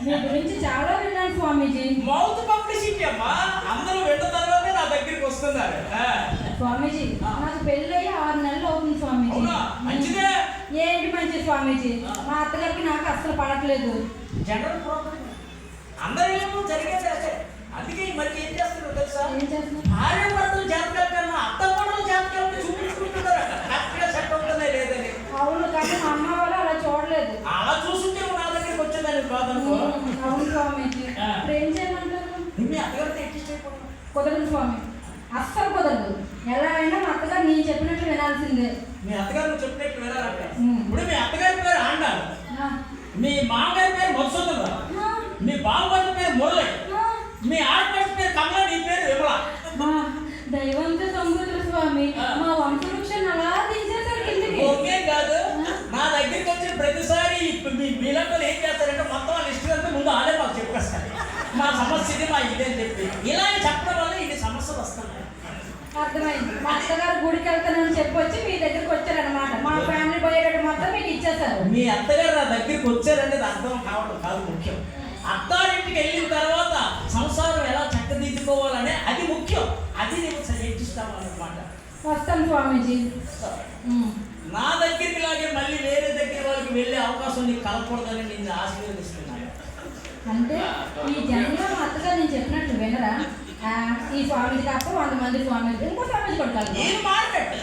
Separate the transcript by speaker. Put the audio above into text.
Speaker 1: మీ గురించి చాలా విన్నాను స్వామీజీ.
Speaker 2: మౌత్ పబ్లిసిటీ అమ్మా, అందరూ విన్న తర్వాతే నా దగ్గరికి వస్తున్నారు.
Speaker 1: స్వామీజీ నాకు పెళ్ళి 6 నెలలు అవుతుంది స్వామీజీ.
Speaker 2: అవునా? మంచిదే.
Speaker 1: ఏంటి మంచి స్వామీజీ, మా అత్తగారికి నాకు అస్సలు పడట్లేదు.
Speaker 2: జనరల్ ప్రాబ్లం, అందరూ జరిగేది అదే. అందుకే ఈ మధ్య ఏం చేస్తున్నారు తెలుసా?
Speaker 1: ఏం చేస్తున్నారు?
Speaker 2: భార్య భర్తలు జాతకాల కన్నా అత్త కోడలు జాతకాలను చూపించుకుంటున్నారు. కరెక్ట్గా సెట్ అవుతుందా లేదని.
Speaker 1: అవును, కానీ మా అమ్మ వాళ్ళు అలా చూడలేదు.
Speaker 2: అలా చూస్తుంటే నా దగ్గరికి వచ్చేదాన్ని కాదనుకో.
Speaker 1: అవును స్వామీజీ. ఇప్పుడు ఏం చేయమంటారు?
Speaker 2: మీ అత్తగారితో అడ్జస్ట్ అయిపోయింది.
Speaker 1: కుదరదు స్వామి, అస్సలు కుదరదు. ఎలా అయినా మా అత్తగారు నేను చెప్పినట్లు వినాల్సిందే.
Speaker 2: మీ అత్తగారు నువ్వు చెప్పినట్టు వినాలంట. ఇప్పుడు మీ అత్తగారి పేరు ఆండాలి,
Speaker 1: ఆ,
Speaker 2: మీ మామగారి పేరు మధుసూదన్,
Speaker 1: ఆ,
Speaker 2: మీ బావగారి పేరు మురళి,
Speaker 1: ఆ,
Speaker 2: మీ ఆడపడి పేరు కమల, నీ పేరు విమల.
Speaker 1: మా దైవంతో సంబుతులు స్వామి, మా వంశవృక్షాన్ని అలా తీసేశారు కిందకి.
Speaker 2: ఓకే కాదు, నా దగ్గరికి వచ్చిన ప్రతిసారి మీలందరూ ఏం చేస్తారంటే మొత్తం ఆ లిస్ట్ అంతా ముందు ఆడే మాకు చెప్పేస్తారు. మా సమస్య ఇది, మా ఇదే అని చెప్పి ఇలా చెప్పడం వల్ల ఇది సమస్యలు వస్తున్నాయి.
Speaker 1: అర్థమైంది. మా అత్తగారు గుడికి వెళ్తానని చెప్పి వచ్చి మీ దగ్గరికి వచ్చారనమాట. మా ఫ్యామిలీ పోయేటట్టు మొత్తం మీకు ఇచ్చేసారు.
Speaker 2: మీ అత్తగారు నా దగ్గరికి వచ్చారనేది అర్థం కావడం కాదు ముఖ్యం. అత్తారింటికి వెళ్ళిన తర్వాత సంసారం ఎలా చక్కదిద్దుకోవాలనే అది ముఖ్యం. అది నేను సజెస్టిస్తామన్నమాట.
Speaker 1: వస్తాం స్వామీజీ.
Speaker 2: నా దగ్గరికి లాగే మళ్ళీ వేరే దగ్గర వాళ్ళకి వెళ్ళే అవకాశం నీకు కలగకూడదని నేను ఆశీర్వదిస్తున్నాను.
Speaker 1: అంటే ఈ జనంలో మా అత్తగారు నేను చెప్పినట్టు వినరా? ఈ స్వామీజీ తప్ప 100 మంది స్వామీజీ, ఇంకో స్వామీజీ కొట్టాలి.
Speaker 2: నేను మాట్లాడు